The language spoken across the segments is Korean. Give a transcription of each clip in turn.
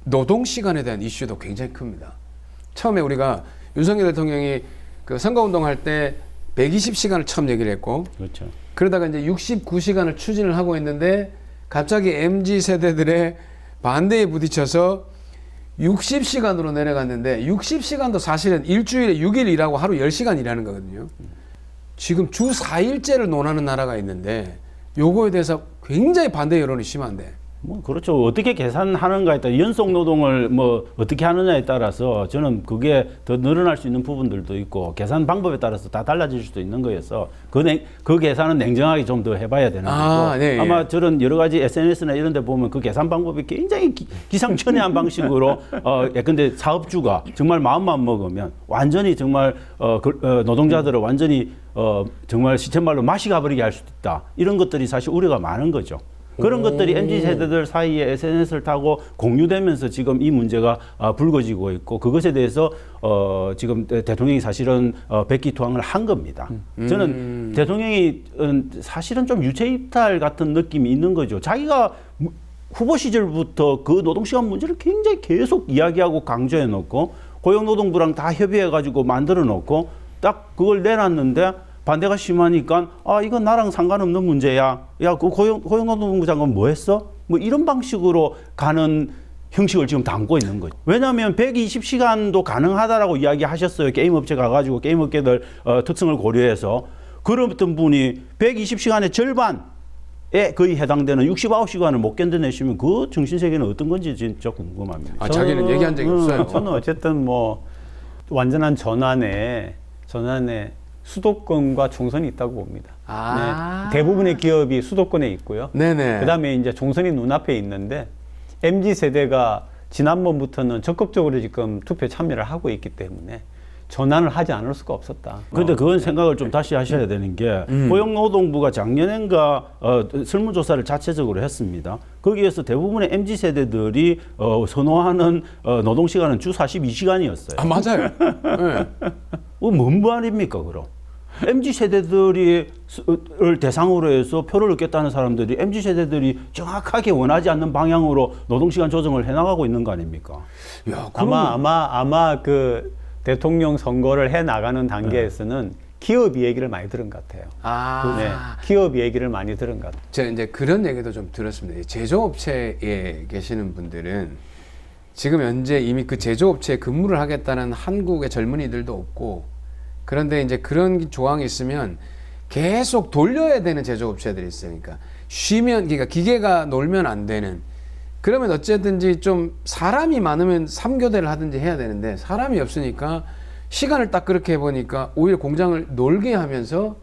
노동 시간에 대한 이슈도 굉장히 큽니다. 처음에 우리가 윤석열 대통령이 그 선거운동할 때 120시간을 처음 얘기를 했고, 그렇죠. 그러다가 이제 69시간을 추진을 하고 있는데 갑자기 MZ 세대들의 반대에 부딪혀서 60시간으로 내려갔는데 60시간도 사실은 일주일에 6일 일하고 하루 10시간 일하는 거거든요. 지금 주 4일제를 논하는 나라가 있는데 요거에 대해서 굉장히 반대 여론이 심한데. 뭐 그렇죠. 어떻게 계산하는가에 따라 연속 노동을 뭐 어떻게 하느냐에 따라서 저는 그게 더 늘어날 수 있는 부분들도 있고 계산 방법에 따라서 다 달라질 수도 있는 거여서 그 계산은 냉정하게 좀 더 해봐야 되는 거고 네, 아마 저런 여러 가지 SNS나 이런 데 보면 그 계산 방법이 굉장히 기상천외한 방식으로 근데 사업주가 정말 마음만 먹으면 완전히 정말 노동자들을 완전히 정말 시쳇말로 맛이 가버리게 할 수도 있다. 이런 것들이 사실 우려가 많은 거죠. 그런 것들이 MZ세대들 사이에 SNS를 타고 공유되면서 지금 이 문제가 불거지고 있고 그것에 대해서 지금 대통령이 사실은 백기투항을 한 겁니다. 저는 대통령이 사실은 좀 유체이탈 같은 느낌이 있는 거죠. 자기가 후보 시절부터 그 노동시간 문제를 굉장히 계속 이야기하고 강조해 놓고 고용노동부랑 다 협의해가지고 만들어 놓고 딱 그걸 내놨는데 반대가 심하니까 이건 나랑 상관없는 문제야. 야, 그 고용노동부 장관 뭐 했어? 뭐 이런 방식으로 가는 형식을 지금 담고 있는 거죠. 왜냐하면 120시간도 가능하다라고 이야기하셨어요. 게임업체 가가지고 게임업계들 특성을 고려해서 그랬던 분이 120시간의 절반에 거의 해당되는 69시간을 못 견뎌내시면 그 정신세계는 어떤 건지 진짜 궁금합니다. 자기는 얘기한 적이 없어요. 저는 어쨌든 뭐 완전한 전환에 수도권과 총선이 있다고 봅니다. 네, 대부분의 기업이 수도권에 있고요. 네네. 그다음에 이제 총선이 눈앞에 있는데 MZ 세대가 지난번부터는 적극적으로 지금 투표 참여를 하고 있기 때문에 전환을 하지 않을 수가 없었다. 그런데 그건 생각을 좀 다시 하셔야 되는 게 고용노동부가 작년엔가 설문조사를 자체적으로 했습니다. 거기에서 대부분의 MZ 세대들이 선호하는 노동시간은 주 42시간이었어요. 맞아요. 네. 뭔 말입니까, 그럼? MZ 세대들을 대상으로 해서 표를 얻겠다는 사람들이 MZ 세대들이 정확하게 원하지 않는 방향으로 노동시간 조정을 해나가고 있는 거 아닙니까? 야, 아마 그 대통령 선거를 해 나가는 단계에서는 기업 얘기를 많이 들은 것 같아요. 네, 기업 얘기를 많이 들은 것 같아요. 제가 이제 그런 얘기도 좀 들었습니다. 제조업체에 계시는 분들은 지금 현재 이미 그 제조업체에 근무를 하겠다는 한국의 젊은이들도 없고, 그런데 이제 그런 조항이 있으면 계속 돌려야 되는 제조업체들이 있으니까 그러니까 기계가 놀면 안 되는. 그러면 어쨌든지 좀 사람이 많으면 3교대를 하든지 해야 되는데 사람이 없으니까 시간을 딱 그렇게 해보니까 오히려 공장을 놀게 하면서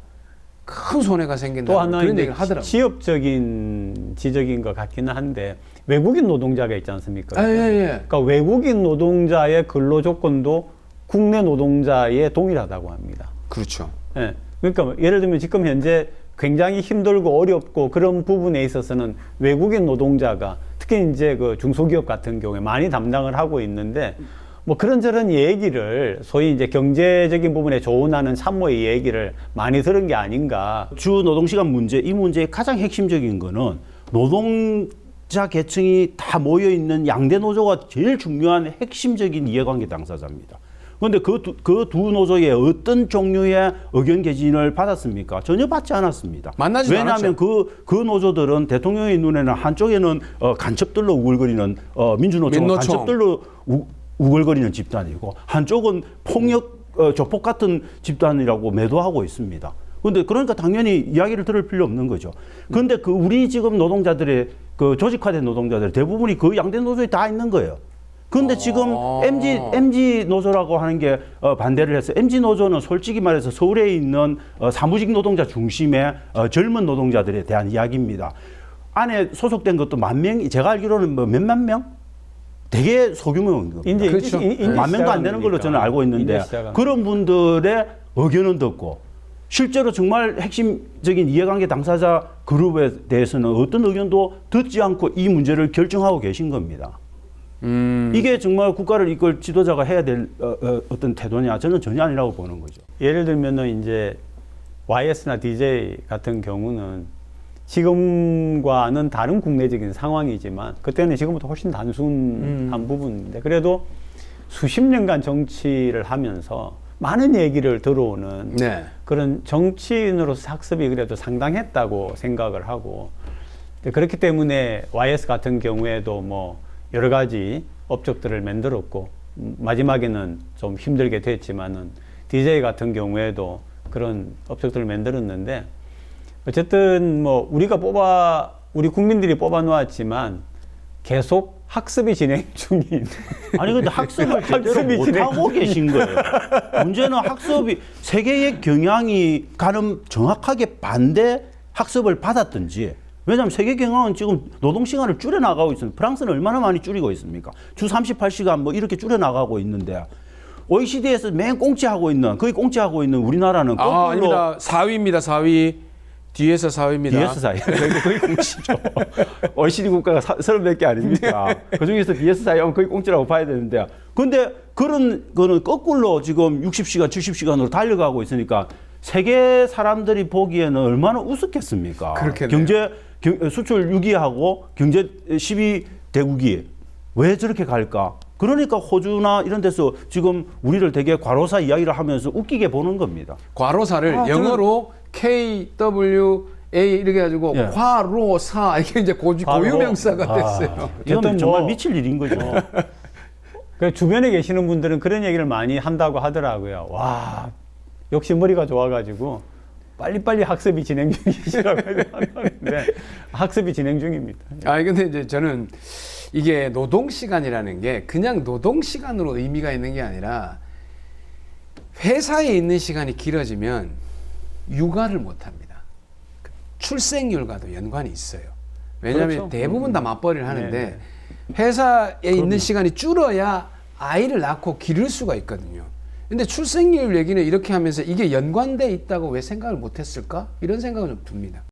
큰 손해가 생긴다. 또 하나 그런 얘기를 하더라고요. 지역적인 지적인 것 같기는 한데 외국인 노동자가 있지 않습니까? 예. 그러니까 외국인 노동자의 근로 조건도 국내 노동자의 동일하다고 합니다. 그렇죠. 예. 그러니까 예를 들면 지금 현재 굉장히 힘들고 어렵고 그런 부분에 있어서는 외국인 노동자가 특히 이제 그 중소기업 같은 경우에 많이 담당을 하고 있는데 뭐 그런저런 얘기를 소위 이제 경제적인 부분에 조언하는 참모의 얘기를 많이 들은 게 아닌가. 주 노동시간 문제, 이 문제의 가장 핵심적인 거는 노동자 계층이 다 모여있는 양대 노조가 제일 중요한 핵심적인 이해관계 당사자입니다. 그런데 그 두 노조의 어떤 종류의 의견 개진을 받았습니까? 전혀 받지 않았습니다. 만나지도 왜냐하면 그 노조들은 대통령의 눈에는 한쪽에는 간첩들로 우글거리는 민주노총은 간첩들로 우글거리는 집단이고 한쪽은 폭력 조폭 같은 집단이라고 매도하고 있습니다. 그런데 그러니까 당연히 이야기를 들을 필요 없는 거죠. 그런데 우리 지금 노동자들의 그 조직화된 노동자들 대부분이 그 양대 노조에 다 있는 거예요. 그런데 지금 MZ 노조라고 하는 게 반대를 했어요. MZ 노조는 솔직히 말해서 서울에 있는 사무직 노동자 중심의 젊은 노동자들에 대한 이야기입니다. 안에 소속된 것도 10,000명, 제가 알기로는 뭐 몇만 명? 되게 소규모인 겁니다. 그렇죠. 10,000명도 안 되는 걸로 저는 알고 있는데 그런 분들의 의견은 듣고 실제로 정말 핵심적인 이해관계 당사자 그룹에 대해서는 어떤 의견도 듣지 않고 이 문제를 결정하고 계신 겁니다. 이게 정말 국가를 이끌 지도자가 해야 될 어떤 태도냐? 저는 전혀 아니라고 보는 거죠. 예를 들면은 이제 YS나 DJ 같은 경우는 지금과는 다른 국내적인 상황이지만 그때는 지금보다 훨씬 단순한 부분인데 그래도 수십 년간 정치를 하면서 많은 얘기를 들어오는 네. 그런 정치인으로서 학습이 그래도 상당했다고 생각을 하고 그렇기 때문에 YS 같은 경우에도 뭐 여러 가지 업적들을 만들었고 마지막에는 좀 힘들게 됐지만은 DJ 같은 경우에도 그런 업적들을 만들었는데 어쨌든 뭐 우리 국민들이 뽑아 놓았지만 계속 학습이 진행 중인 아니 근데 학습을 제대로 학습이 못하고 계신 거예요. 문제는 학습이 세계의 경향이 가는 정확하게 반대 학습을 받았든지 왜냐하면 세계 경향은 지금 노동시간을 줄여나가고 있습니다. 프랑스는 얼마나 많이 줄이고 있습니까? 주 38시간 뭐 이렇게 줄여나가고 있는데 OECD에서 맨 꽁치하고 있는 거의 꽁치하고 있는 우리나라는 거꾸로 아닙니다. 4위입니다. 4위. 뒤에서 4위입니다. DS 사이. 거의 꽁치죠. OECD 국가가 30몇 개 아닙니까? 그 중에서 DS 사이하면 거의 꽁치라고 봐야 되는데. 근데 그런 거는 거꾸로 지금 60시간, 70시간으로 달려가고 있으니까 세계 사람들이 보기에는 얼마나 우습겠습니까? 그렇겠네요. 수출 6위하고 경제 10위 대국이 왜 저렇게 갈까? 그러니까 호주나 이런 데서 지금 우리를 되게 과로사 이야기를 하면서 웃기게 보는 겁니다. 과로사를 영어로 KWA 이렇게 해가지고 예. 과로사 이게 이제 고유명사가 됐어요. 이건 어쨌든 정말 뭐- 미칠 일인 거죠. 그 주변에 계시는 분들은 그런 얘기를 많이 한다고 하더라고요. 와, 역시 머리가 좋아가지고 빨리빨리 학습이 진행 중이시라고 하는데 학습이 진행 중입니다. 아니 근데 이제 저는 이게 노동 시간이라는 게 그냥 노동 시간으로 의미가 있는 게 아니라 회사에 있는 시간이 길어지면 육아를 못 합니다. 출생률과도 연관이 있어요. 왜냐하면 그렇죠. 대부분 다 맞벌이를 하는데 네. 회사에 있는 시간이 줄어야 아이를 낳고 기를 수가 있거든요. 근데 출생률 얘기는 이렇게 하면서 이게 연관돼 있다고 왜 생각을 못 했을까? 이런 생각을 좀 듭니다.